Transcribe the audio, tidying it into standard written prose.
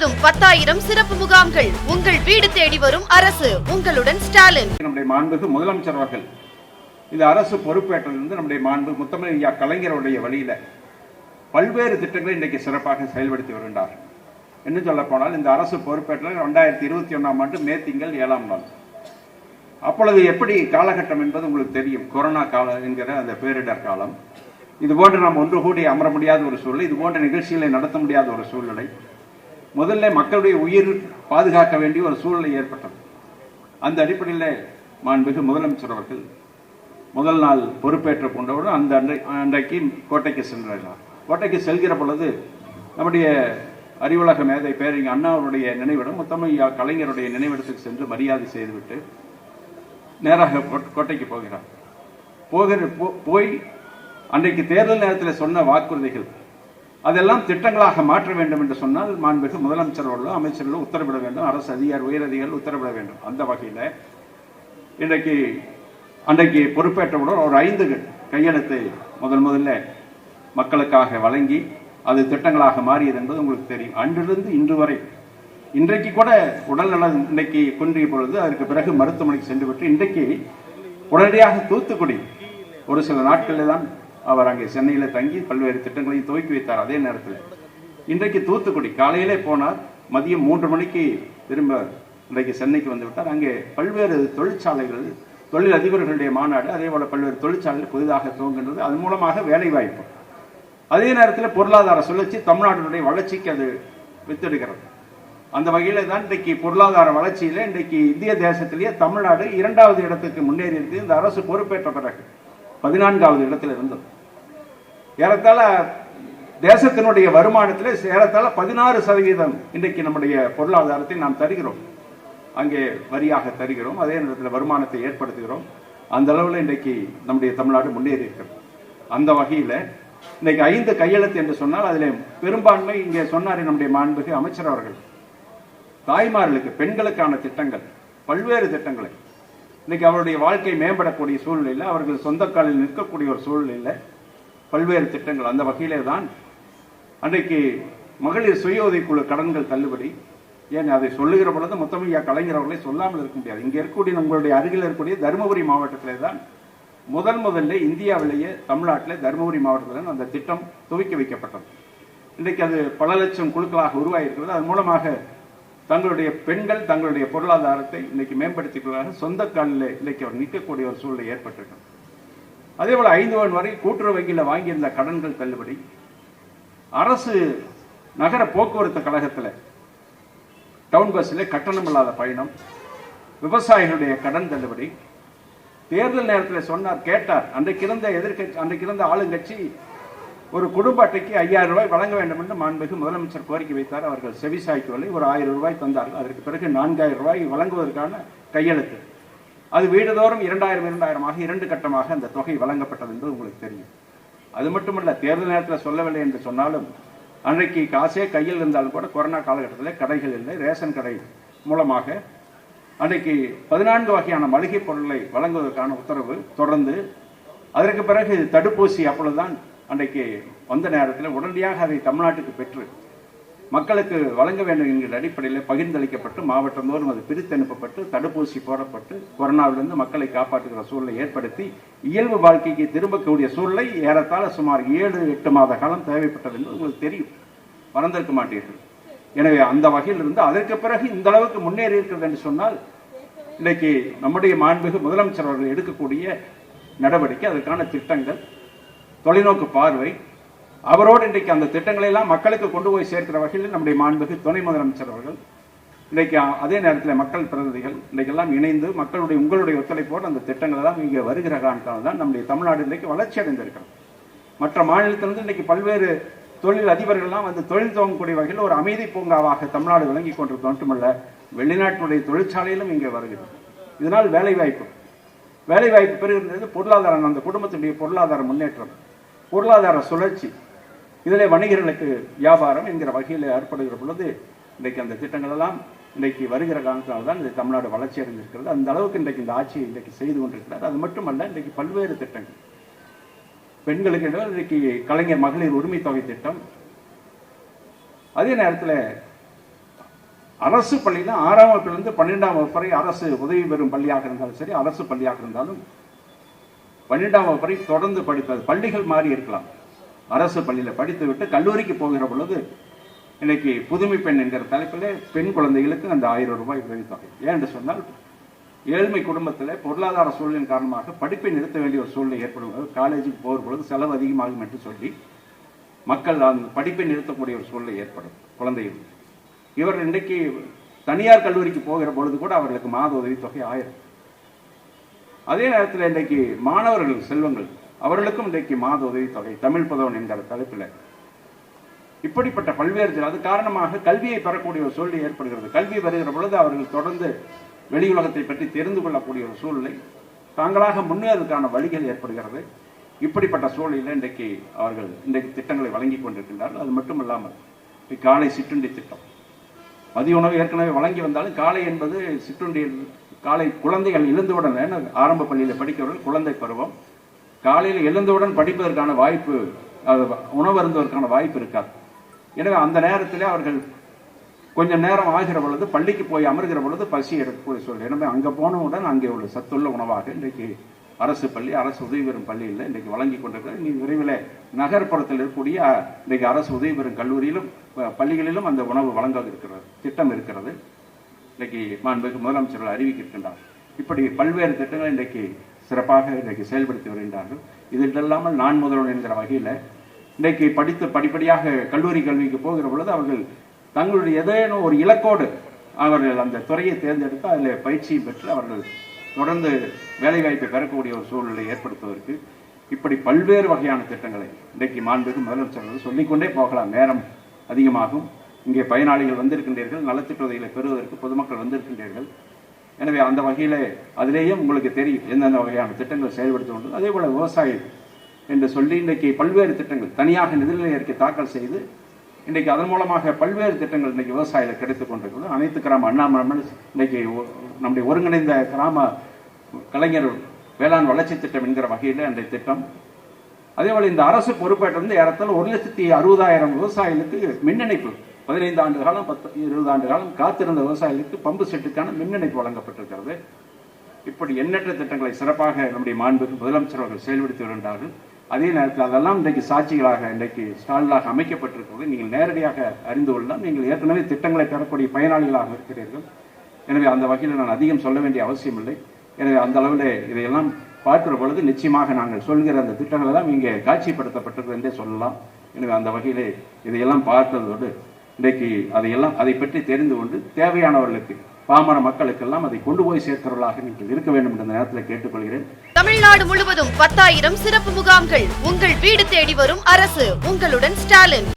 மாதம் 10,000 சிறப்பு முகாம்கள். உங்கள் வீடு தேடி வரும் அரசு. உங்களுடன் ஸ்டாலின். நம்முடைய மாண்புமிகு முதலமைச்சர் அவர்கள் இந்த அரசு பொறுப்பேற்றிலிருந்து நம்முடைய மாண்பு முத்தமிழ் ஐயா கலைஞருடைய வழியில பல்வேறு திட்டங்களை இன்றைக்கு சிறப்பாக செயல்படுத்தி வருகின்றார். என்ன சொல்ல போனால் இந்த அரசு பொறுப்பேற்ற 2021ஆம் ஆண்டு மே திங்கள் 7ஆம் நாள். அப்பொழுது எப்படி காலகட்டம் என்பது உங்களுக்கு தெரியும். கொரோனா காலம் என்கிற அந்த பேரிடர் காலம். இது போன்று நாம் ஒன்று கூடி அமர முடியாத ஒரு சூழ்நிலை, இது போன்ற நிகழ்ச்சிகளை நடத்த முடியாத ஒரு சூழ்நிலை. முதல்ல மக்களுடைய உயிர் பாதுகாக்க வேண்டிய ஒரு சூழ்நிலை ஏற்பட்டது. அந்த அடிப்படையில் மாண்புமிகு முதலமைச்சர் அவர்கள் முதல் நாள் பொறுப்பேற்றுக் கொண்டவுடன் அந்த அன்றைக்கு கோட்டைக்கு சென்றார். கோட்டைக்கு செல்கிற பொழுது நம்முடைய அறிவுலக மேதை பேரறிஞர் அண்ணாவுடைய நினைவிடம் முத்தமிழ் கலைஞருடைய நினைவிடத்துக்கு சென்று மரியாதை செய்துவிட்டு நேராக கோட்டைக்கு போகிறார். போய் அன்றைக்கு தேர்தல் நேரத்தில் சொன்ன வாக்குறுதிகள் அதெல்லாம் திட்டங்களாக மாற்ற வேண்டும் என்று சொன்னால் மாண்புமிகு முதலமைச்சர் அவர்களோ அமைச்சர்களோ உத்தரவிட வேண்டும், அரசு அதிகாரி உயர் அதிகாரிகள் உத்தரவிட வேண்டும். அந்த வகையில் அன்றைக்கு பொறுப்பேற்றவுடன் ஒரு 5 கையெழுத்து முதல்ல மக்களுக்காக வழங்கி அது திட்டங்களாக மாறியது என்பது உங்களுக்கு தெரியும். அன்றிலிருந்து இன்று வரை இன்றைக்கு கூட உடல்நலம் இன்றைக்கு குன்றிய பொழுது அதற்கு பிறகு மருத்துவமனைக்கு சென்று விட்டு இன்றைக்கு உடனடியாக தூத்துக்குடி ஒரு சில நாட்களில் தான் அவர் அங்கே சென்னையில் தங்கி பல்வேறு திட்டங்களையும் துவக்கி வைத்தார். அதே நேரத்தில் இன்றைக்கு தூத்துக்குடி காலையிலே போனார், மதியம் 3 மணிக்கு திரும்ப இன்றைக்கு சென்னைக்கு வந்து விட்டார். அங்கே பல்வேறு தொழிற்சாலைகள், தொழில் அதிபர்களுடைய மாநாடு, அதே போல பல்வேறு தொழிற்சாலைகள் புதிதாக துவங்குகின்றது. அதன் மூலமாக வேலை வாய்ப்பு, அதே நேரத்தில் பொருளாதார சுழற்சி, தமிழ்நாட்டினுடைய வளர்ச்சிக்கு அது வித்திடுகிறது. அந்த வகையில தான் இன்றைக்கு பொருளாதார வளர்ச்சியில இன்றைக்கு இந்திய தேசத்திலேயே தமிழ்நாடு 2வது இடத்துக்கு முன்னேறி இருக்கு. இந்த அரசு பொறுப்பேற்ற பிறகு 14வது இடத்துல இருந்தது. ஏறத்தாழ தேசத்தினுடைய வருமானத்தில் ஏறத்தாழ 16% இன்றைக்கு நம்முடைய பொருளாதாரத்தை நாம் தருகிறோம், அங்கே வரியாக தருகிறோம், அதே நேரத்தில் வருமானத்தை ஏற்படுத்துகிறோம். அந்த அளவில் இன்றைக்கு நம்முடைய தமிழ்நாடு முன்னேறி இருக்கிறது. அந்த வகையில் இன்னைக்கு 5 கையெழுத்து என்று சொன்னால் அதில் பெரும்பான்மை இங்கே சொன்னார் நம்முடைய மாண்புமிகு அமைச்சர் அவர்கள். தாய்மார்களுக்கு பெண்களுக்கான திட்டங்கள், பல்வேறு திட்டங்களை இன்னைக்கு அவருடைய வாழ்க்கை மேம்படக்கூடிய சூழ்நிலையில், அவர்கள் சொந்த காலில் நிற்கக்கூடிய ஒரு சூழ்நிலையில் பல்வேறு திட்டங்கள். அந்த வகையிலே தான் அன்றைக்கு மகளிர் சுய உதவிக்குழு கடன்கள் தள்ளுபடி. ஏன் அதை சொல்லுகிற பொழுது முத்தமிழ் கலைஞர் அவர்களை சொல்லாமல் இருக்க முடியாது. இங்கே இருக்கக்கூடிய உங்களுடைய அருகில் இருக்கக்கூடிய தருமபுரி மாவட்டத்திலே தான் முதல்ல இந்தியாவிலேயே தமிழ்நாட்டில் தருமபுரி மாவட்டத்தில் அந்த திட்டம் துவக்கி வைக்கப்பட்டது. இன்றைக்கு அது பல லட்சம் குழுக்களாக உருவாகியிருக்கிறது. அதன் மூலமாக தங்களுடைய பெண்கள் தங்களுடைய பொருளாதாரத்தை இன்னைக்கு மேம்படுத்திக் கொள்ளாக சொந்த காலில் இன்னைக்கு அவர் நிற்கக்கூடிய ஒரு சூழ்நிலை ஏற்பட்டிருக்கிறது. அதே போல 5 ஆண்டு வரை கூட்டுறவு வங்கியில் வாங்கியிருந்த கடன்கள் தள்ளுபடி. அரசு நகர போக்குவரத்து கழகத்தில் டவுன் பஸ்ஸில் கட்டணம் இல்லாத பயணம், விவசாயிகளுடைய கடன் தள்ளுபடி. தேர்தல் நேரத்தில் சொன்னார், கேட்டார். அன்றைக்கு இருந்த ஆளுங்கட்சி ஒரு குடும்ப அட்டைக்கு 5000 ரூபாய் வழங்க வேண்டும் என்று மாண்புமிகு முதலமைச்சர் கோரிக்கை வைத்தார். அவர்கள் செவிசாய்க்கவில்லை. ஒரு 1000 ரூபாய் தந்தார்கள். அதற்கு பிறகு 4000 ரூபாய் வழங்குவதற்கான கையெழுத்து. அது வீடுதோறும் 2000 2 கட்டமாக அந்த தொகை வழங்கப்பட்டது என்று உங்களுக்கு தெரியும். அது மட்டுமல்ல, தேர்தல் நேரத்தில் சொல்லவில்லை என்று சொன்னாலும் அன்றைக்கு காசே கையில் இருந்தாலும் கூட கொரோனா காலகட்டத்தில் கடைகள் இல்லை, ரேஷன் கடை மூலமாக அன்றைக்கு 14 வகையான மளிகை பொருட்களை வழங்குவதற்கான உத்தரவு தொடர்ந்து. அதற்கு பிறகு தடுப்பூசி அப்பொழுதுதான் அன்றைக்கு வந்த நேரத்தில் உடனடியாக அதை தமிழ்நாட்டுக்கு பெற்று மக்களுக்கு வழங்க வேண்டும் என்கிற அடிப்படையில் பகிர்ந்தளிக்கப்பட்டு மாவட்டந்தோறும் அது பிரித்தனுப்பப்பட்டு தடுப்பூசி போடப்பட்டு கொரோனாவிலிருந்து மக்களை காப்பாற்றுகிற சூழலை ஏற்படுத்தி இயல்பு வாழ்க்கைக்கு திரும்பக்கூடிய சூழலை ஏறத்தாழ சுமார் 7-8 மாத காலம் தேவைப்பட்டது என்று உங்களுக்கு தெரியும், மறந்திருக்க மாட்டீர்கள். எனவே அந்த வகையில் இருந்து அதற்கு பிறகு இந்த அளவுக்கு முன்னேறி இருக்கிறது என்று சொன்னால் இன்றைக்கு நம்முடைய மாண்புமிகு முதலமைச்சர் அவர்கள் எடுக்கக்கூடிய நடவடிக்கை, அதற்கான திட்டங்கள், தொலைநோக்கு பார்வை, அவரோடு இன்றைக்கு அந்த திட்டங்களை எல்லாம் மக்களுக்கு கொண்டு போய் சேர்க்கிற வகையில் நம்முடைய மாண்புமிகு துணை முதலமைச்சர் அவர்கள் இன்றைக்கு அதே நேரத்தில் மக்கள் பிரதிநிதிகள் இன்றைக்கெல்லாம் இணைந்து உங்களுடைய ஒத்துழைப்போடு அந்த திட்டங்கள் எல்லாம் இங்கே வருகிற காரணத்தால் தான் நம்முடைய தமிழ்நாடு இன்றைக்கு வளர்ச்சி அடைந்திருக்கிறது. மற்ற மாநிலத்திலிருந்து இன்றைக்கு பல்வேறு தொழில் அதிபர்கள்லாம் வந்து தொழில் துவங்கக்கூடிய வகையில் ஒரு அமைதி பூங்காவாக தமிழ்நாடு விளங்கி கொண்டிருக்க மட்டுமல்ல, வெளிநாட்டினுடைய தொழிற்சாலையிலும் இங்கே வருகிறது. இதனால் வேலைவாய்ப்பு பெறுகிறது. பொருளாதாரம், அந்த குடும்பத்தினுடைய பொருளாதார முன்னேற்றம், பொருளாதார சுழற்சி, இதில் வணிகர்களுக்கு வியாபாரம் என்கிற வகையில் ஏற்படுகிற பொழுது இன்றைக்கு அந்த திட்டங்கள் எல்லாம் இன்றைக்கு வருகிற காரணத்தினால்தான் தான் இந்த தமிழ்நாடு வளர்ச்சி அடைந்திருக்கிறது. அந்த அளவுக்கு இன்றைக்கு இந்த ஆட்சியை இன்றைக்கு செய்து கொண்டிருக்கிறார். அது மட்டுமல்ல, இன்றைக்கு பல்வேறு திட்டங்கள் பெண்களுக்கு இன்றைக்கு கலைஞர் மகளிர் உரிமை தொகை திட்டம், அதே நேரத்தில் அரசு பள்ளியில 6ஆம் வகுப்பிலிருந்து 12ஆம் வகுப்பு வரை அரசு உதவி பெறும் பள்ளியாக இருந்தாலும் சரி, அரசு பள்ளியாக இருந்தாலும் 12ஆம் வகுப்பு வரை தொடர்ந்து படித்தது. பள்ளிகள் மாறி இருக்கலாம். அரசு பள்ளியில படித்து விட்டு கல்லூரிக்கு போகிற பொழுது இன்னைக்கு புதுமை பெண் என்கிற தலைப்பிலே பெண் குழந்தைகளுக்கு அந்த 1000 ரூபாய் உதவித்தொகை. ஏன் என்று சொன்னால், ஏழ்மை குடும்பத்தில் பொருளாதார சூழலின் காரணமாக படிப்பை நிறுத்த வேண்டிய ஒரு சூழ்நிலை ஏற்படுவது, காலேஜுக்கு போகிற பொழுது செலவு அதிகமாகும் என்று சொல்லி மக்கள் அந்த படிப்பை நிறுத்தக்கூடிய ஒரு சூழ்நிலை ஏற்படும் குழந்தைகள். இவர் இன்றைக்கு தனியார் கல்லூரிக்கு போகிற பொழுது கூட அவர்களுக்கு மாத உதவித்தொகை 1000. அதே நேரத்தில் இன்றைக்கு மாணவர்கள் செல்வங்கள் அவர்களுக்கும் இன்றைக்கு மாத உதவித்தொகை தமிழ் புதவன் என்கிற தலைப்பில் இப்படிப்பட்ட பல்வேறு அது காரணமாக கல்வியை பெறக்கூடிய ஒரு சூழ்நிலை ஏற்படுகிறது. கல்வி வருகிற பொழுது அவர்கள் தொடர்ந்து வெளி உலகத்தை பற்றி தெரிந்து கொள்ளக்கூடிய ஒரு சூழ்நிலை, தாங்களாக முன்னேறுவதற்கான வழிகள் ஏற்படுகிறது. இப்படிப்பட்ட சூழ்நிலையில் இன்றைக்கு அவர்கள் இன்றைக்கு திட்டங்களை வழங்கி கொண்டிருக்கின்றார்கள். அது மட்டுமல்லாமல் காலை சிற்றுண்டி திட்டம், மதிய உணவு ஏற்கனவே வழங்கி வந்தாலும் காலை என்பது சிற்றுண்டி, காலை குழந்தைகள் எழுந்தவுடன், ஆரம்ப பள்ளியில் படிக்கிறவர்கள் குழந்தை பருவம், காலையில் எழுந்தவுடன் படிப்பதற்கான வாய்ப்பு, உணவு அருந்துவதற்கான வாய்ப்பு இருக்காது. எனவே அந்த நேரத்தில் அவர்கள் கொஞ்சம் நேரம் ஆகிற பொழுது பள்ளிக்கு போய் அமர்கிற பொழுது பசி எடுக்கக்கூடிய சூழ்நிலை. எனவே அங்கே போனவுடன் அங்கே உள்ள சத்துள்ள உணவாக இன்றைக்கு அரசு பள்ளி, அரசு உதவி பெறும் பள்ளியில் இன்றைக்கு வழங்கி கொண்டிருக்கிறது. நீ விரைவில் நகர்ப்புறத்தில் இருக்கக்கூடிய இன்றைக்கு அரசு உதவி பெறும் கல்லூரியிலும் பள்ளிகளிலும் அந்த உணவு வழங்க இருக்கிறது, திட்டம் இருக்கிறது. இன்றைக்கு மாண்புமிகு முதலமைச்சர்கள் அறிவிக்கின்றார். இப்படி பல்வேறு திட்டங்களை இன்றைக்கு சிறப்பாக இன்றைக்கு செயல்படுத்தி வருகின்றார்கள். இது இல்லாமல் நான் முதல்வன் என்கிற வகையில் இன்றைக்கு படித்து படிப்படியாக கல்லூரி கல்விக்கு போகிற பொழுது அவர்கள் தங்களுடைய ஏதேனும் ஒரு இலக்கோடு அவர்கள் அந்த துறையை தேர்ந்தெடுத்து அதில் பயிற்சியும் பெற்று அவர்கள் தொடர்ந்து வேலைவாய்ப்பை பெறக்கூடிய ஒரு சூழ்நிலை ஏற்படுத்துவதற்கு இப்படி பல்வேறு வகையான திட்டங்களை இன்றைக்கு மாண்புமிகு முதலமைச்சர்கள் சொல்லிக்கொண்டே போகலாம். நேரம் அதிகமாகும். இங்கே பயனாளிகள் வந்திருக்கின்றீர்கள், நலத்திட்ட உதவிகளை பெறுவதற்கு பொதுமக்கள் வந்திருக்கின்றீர்கள். எனவே அந்த வகையில் அதிலேயும் உங்களுக்கு தெரியும் எந்தெந்த வகையான திட்டங்கள் செயல்படுத்த வேண்டும். அதே போல விவசாயி என்று சொல்லி இன்றைக்கு பல்வேறு திட்டங்கள் தனியாக நிதிநிலை அறிக்கை தாக்கல் செய்து இன்றைக்கு அதன் மூலமாக பல்வேறு திட்டங்கள் இன்றைக்கு விவசாயிகள் கிடைத்துக் கொண்டிருக்கிறது. அனைத்து கிராம அண்ணாமலை இன்றைக்கு நம்முடைய ஒருங்கிணைந்த கிராம கலைஞர் வேளாண் வளர்ச்சி திட்டம் என்கிற வகையில் அந்த திட்டம். அதேபோல இந்த அரசு பொறுப்பேற்றிருந்து ஏறத்தாழ 1,60,000 விவசாயிகளுக்கு மின் இணைப்பு, 15 ஆண்டு காலம் 20 ஆண்டு காலம் காத்திருந்த விவசாயிகளுக்கு பம்பு செட்டுக்கான மின் இணைப்பு வழங்கப்பட்டிருக்கிறது. இப்படி எண்ணற்ற திட்டங்களை சிறப்பாக நம்முடைய மாண்புமிகு முதலமைச்சர் அவர்கள் செயல்படுத்தி வருகின்றார்கள். அதே நேரத்தில் அதெல்லாம் இன்றைக்கு சாட்சிகளாக இன்றைக்கு ஸ்டால்களாக அமைக்கப்பட்டிருக்கிறது. நீங்கள் நேரடியாக அறிந்து கொள்ளலாம். நீங்கள் ஏற்கனவே திட்டங்களை பெறக்கூடிய பயனாளிகளாக இருக்கிறீர்கள். எனவே அந்த வகையில் நான் அதிகம் சொல்ல வேண்டிய அவசியம் இல்லை. எனவே அந்த அளவில் இதையெல்லாம் பார்க்கிற பொழுது நிச்சயமாக நாங்கள் சொல்கிற அந்த திட்டங்கள் எல்லாம் இங்கே காட்சிப்படுத்தப்பட்டது என்றே சொல்லலாம். எனவே அந்த வகையிலே இதையெல்லாம் பார்த்ததோடு இன்றைக்கு அதை பற்றி தெரிந்து கொண்டு தேவையானவர்களுக்கு, பாமர மக்களுக்கெல்லாம் அதை கொண்டு போய் சேர்க்கிறவர்களாக நீங்கள் இருக்க வேண்டும் என்ற நேரத்தில் கேட்டுக்கொள்கிறேன். தமிழ்நாடு முழுவதும் 10,000 சிறப்பு முகாம்கள். உங்கள் வீடு தேடி வரும் அரசு. உங்களுடன் ஸ்டாலின்.